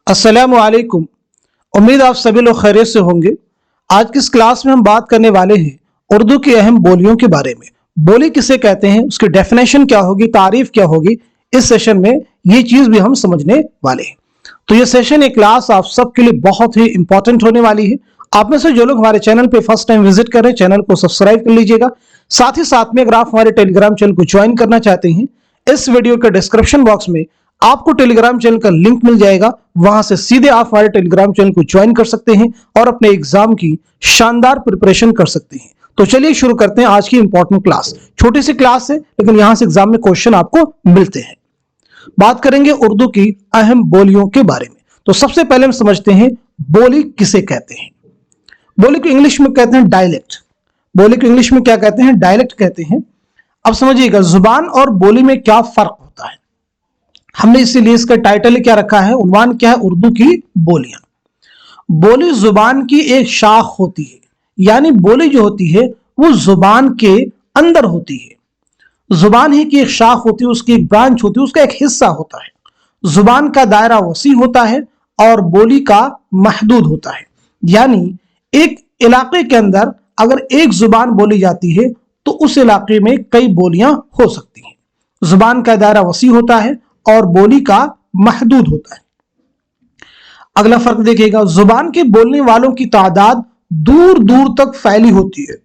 अस्सलामुअलैकुम। उम्मीद आप सभी लोग खैरियत से होंगे। आज की इस क्लास में हम बात करने वाले हैं उर्दू की अहम बोलियों के बारे में। बोली किसे कहते हैं, उसकी डेफिनेशन क्या होगी, तारीफ क्या होगी, इस सेशन में ये चीज भी हम समझने वाले हैं। तो ये सेशन, ये क्लास आप सबके लिए बहुत ही इंपॉर्टेंट होने वाली है। आप में से जो लोग हमारे चैनल पे फर्स्ट टाइम विजिट कर रहे हैं, चैनल को सब्सक्राइब कर लीजिएगा। साथ ही साथ में अगर आप हमारे टेलीग्राम चैनल को ज्वाइन करना चाहते हैं, इस वीडियो के डिस्क्रिप्शन बॉक्स में आपको टेलीग्राम चैनल का लिंक मिल जाएगा। वहां से सीधे आप हमारे टेलीग्राम चैनल को ज्वाइन कर सकते हैं और अपने एग्जाम की शानदार प्रिपरेशन कर सकते हैं। तो चलिए शुरू करते हैं आज की इंपॉर्टेंट क्लास। छोटी सी क्लास है, लेकिन यहां से एग्जाम में क्वेश्चन आपको मिलते हैं। बात करेंगे उर्दू की अहम बोलियों के बारे में। तो सबसे पहले हम समझते हैं बोली किसे कहते हैं। बोली को इंग्लिश में कहते हैं डायलेक्ट। बोली को इंग्लिश में क्या कहते हैं? डायलेक्ट कहते हैं। अब समझिएगा जुबान और बोली में क्या फर्क होता है। हमने इसीलिए इसका टाइटल क्या रखा है, उन्वान क्या है, उर्दू की बोलियां। बोली जुबान की एक शाख होती है, यानी बोली जो होती है वो जुबान के अंदर होती है। जुबान ही की एक शाख होती है, उसकी एक ब्रांच होती है, उसका एक हिस्सा होता है। जुबान का दायरा वसी होता है और बोली का महदूद होता है। यानी एक इलाके के अंदर अगर एक जुबान बोली जाती है तो उस इलाके में कई बोलियां हो सकती हैं। जुबान का दायरा वसी होता है और बोली का महदूद होता है। अगला फर्क देखिएगा, जुबान के बोलने वालों की तादाद दूर दूर तक फैली होती है,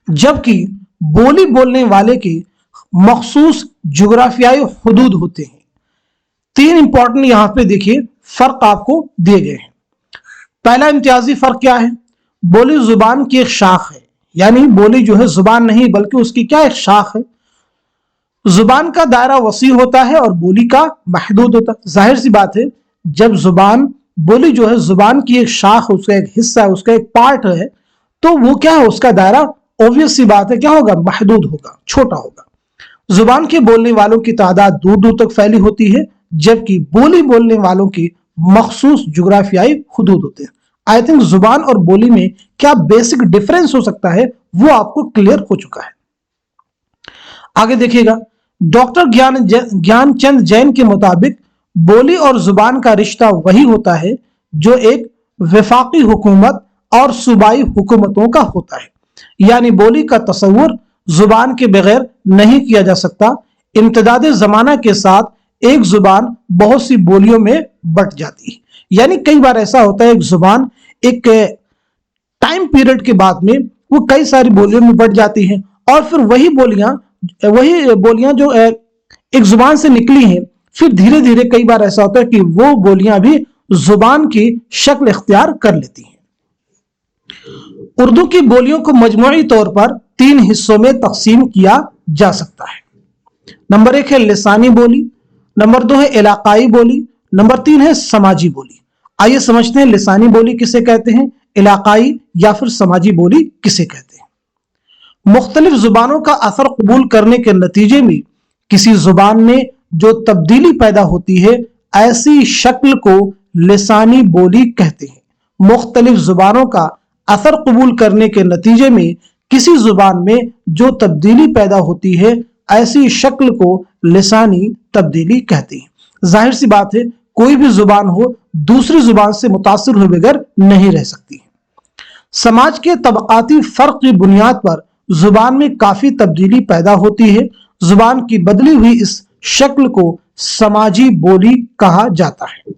जबकि बोली बोलने वाले के मखसूस जुग्राफियाई हुदूद होते हैं। तीन इंपॉर्टेंट यहां पे देखिए फर्क आपको दिए गए हैं। पहला इम्तियाजी फर्क क्या है? बोली जुबान की एक शाख है, यानी बोली जो है जुबान नहीं बल्कि उसकी क्या एक शाख है। जुबान का दायरा वसी होता है और बोली का महदूद होता है। जाहिर सी बात है, जब जुबान बोली जो है जुबान की एक शाख, उसका एक हिस्सा है, उसका एक पार्ट है, तो वो क्या है, उसका दायरा ऑब्वियस सी बात है क्या होगा, महदूद होगा, छोटा होगा। जुबान के बोलने वालों की तादाद दूर दूर तक फैली होती है, जबकि बोली बोलने वालों की मखसूस जुग्राफियाई हुदूद होते हैं। आई थिंक जुबान और बोली में क्या बेसिक डिफरेंस हो सकता है वो आपको क्लियर हो चुका है। आगे देखिएगा, डॉक्टर ज्ञानचंद जैन के मुताबिक बोली और जुबान का रिश्ता वही होता है जो एक वफाकी हुकूमत और सूबाई हुकूमतों का होता है। यानी बोली का तस्वुर जुबान के बगैर नहीं किया जा सकता। इम्तदाद जमाना के साथ एक जुबान बहुत सी बोलियों में बट जाती है। यानी कई बार ऐसा होता है, एक जुबान एक टाइम पीरियड के बाद में वो कई सारी बोलियों में बट जाती है, और फिर वही बोलियां जो एक जुबान से निकली हैं, फिर धीरे धीरे कई बार ऐसा होता है कि वो बोलियां भी जुबान की शक्ल इख्तियार कर लेती हैं। उर्दू की बोलियों को मजमूई तौर पर तीन हिस्सों में तकसीम किया जा सकता है। नंबर 1 है लिसानी बोली, नंबर 2 है इलाकाई बोली, नंबर 3 है समाजी बोली। आइए समझते हैं लिसानी बोली किसे कहते हैं, इलाकाई या फिर समाजी बोली किसे कहते हैं। मुख्तलिफ जुबानों का असर कबूल करने के नतीजे में किसी जुबान में जो तब्दीली पैदा होती है, ऐसी शक्ल को लिसानी बोली कहते हैं। मुख्तलिफ जुबानों का असर कबूल करने के नतीजे में किसी जुबान में जो तब्दीली पैदा होती है, ऐसी शक्ल को लिसानी तब्दीली कहते हैं। जाहिर सी बात है, कोई भी जुबान हो दूसरी जुबान से मुतासिर हुए बगैर नहीं रह सकती। समाज के तबकाती फर्क की बुनियाद पर जुबान में काफी तब्दीली पैदा होती है। जुबान की बदली हुई इस शक्ल को समाजी बोली कहा जाता है।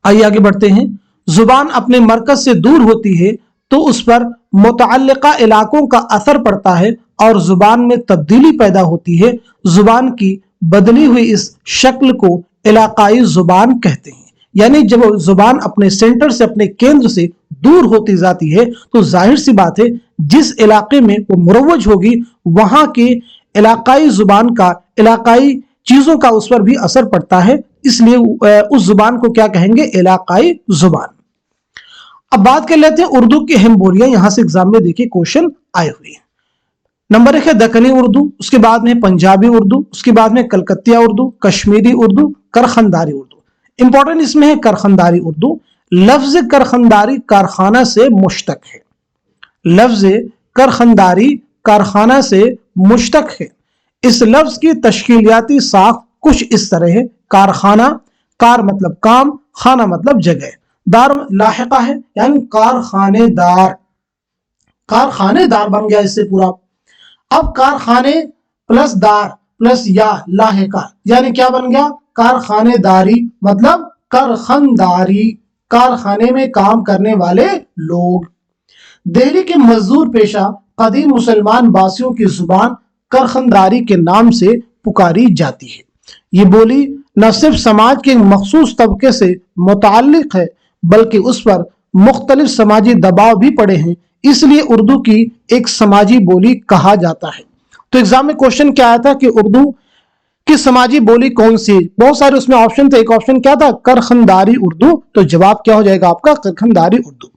आइए आगे बढ़ते हैं। जुबान अपने मरकज से दूर होती है तो उस पर मुतअल्लिका इलाकों का असर पड़ता है और जुबान में तब्दीली पैदा होती है। जुबान की बदली हुई इस शक्ल को इलाकाई जुबान कहते हैं। यानी जब जुबान अपने सेंटर से, अपने केंद्र से दूर होती जाती है, तो जाहिर सी बात है जिस इलाके में वो मुरव्वज होगी वहां के इलाकाई जुबान का, इलाकाई चीजों का उस पर भी असर पड़ता है, इसलिए उस जुबान को क्या कहेंगे, इलाकाई जुबान। अब बात कर लेते हैं उर्दू की अहम बोलियां। यहां से एग्जाम में देखिए क्वेश्चन आए हुए हैं। नंबर 1 है दक्कनी उर्दू, उसके बाद में पंजाबी उर्दू, उसके बाद में कलकत्तिया उर्दू, कश्मीरी उर्दू, करखंदारी उर्दू। इंपॉर्टेंट इसमें है करखंदारी उर्दू। लफ्ज करखंदारी कारखाना से मुश्तक है। लफ्ज करखंदारी कारखाना से मुश्तक है। इस लफ्ज की तश्कीलियाती साख कुछ इस तरह है। कारखाना کار مطلب کام، خانہ مطلب جگہ، دار لاحقہ ہے یعنی کارخانے دار، کارخانے دار بن گیا اس سے پورا۔ اب کارخانے پلس دار پلس یا لاحقہ یعنی کیا بن گیا؟ کارخانے داری مطلب کارخانداری، کارخانے میں کام کرنے والے لوگ۔ دہلی کے مزدور پیشہ قدیم مسلمان باسیوں کی زبان کارخانداری کے نام سے پکاری جاتی ہے۔ یہ بولی نہ صرف سماج کے مخصوص طبقے سے متعلق ہے بلکہ اس پر مختلف سماجی دباؤ بھی پڑے ہیں، اس لیے اردو کی ایک سماجی بولی کہا جاتا ہے۔ تو ایگزام میں کوشچن کیا آیا تھا کہ اردو کی سماجی بولی کون سی؟ بہت سارے اس میں آپشن تھے، ایک آپشن کیا تھا؟ کارخانداری اردو، تو جواب کیا ہو جائے گا آپ کا؟ کارخانداری اردو۔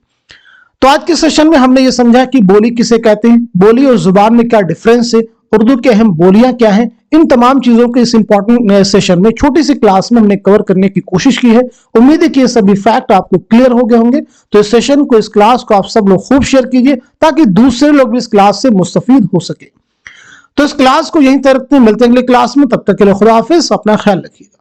تو آج کے سیشن میں ہم نے یہ سمجھا کہ بولی کسے کہتے ہیں، بولی اور زبان میں کیا ڈیفرنس ہے، اردو کے اہم بولیاں کیا ہیں، ان تمام چیزوں کے اس امپورٹنٹ سیشن میں چھوٹی سی کلاس میں ہم نے کور کرنے کی کوشش کی ہے۔ امید ہے کہ یہ سبھی فیکٹ آپ کو کلیئر ہو گئے ہوں گے۔ تو اس سیشن کو، اس کلاس کو آپ سب لوگ خوب شیئر کیجئے تاکہ دوسرے لوگ بھی اس کلاس سے مستفید ہو سکے۔ تو اس کلاس کو یہیں تک رکھتے ہیں، ملتے ہیں اگلے کلاس میں، تب تک کے لیے خدا حافظ، اپنا خیال رکھیے گا۔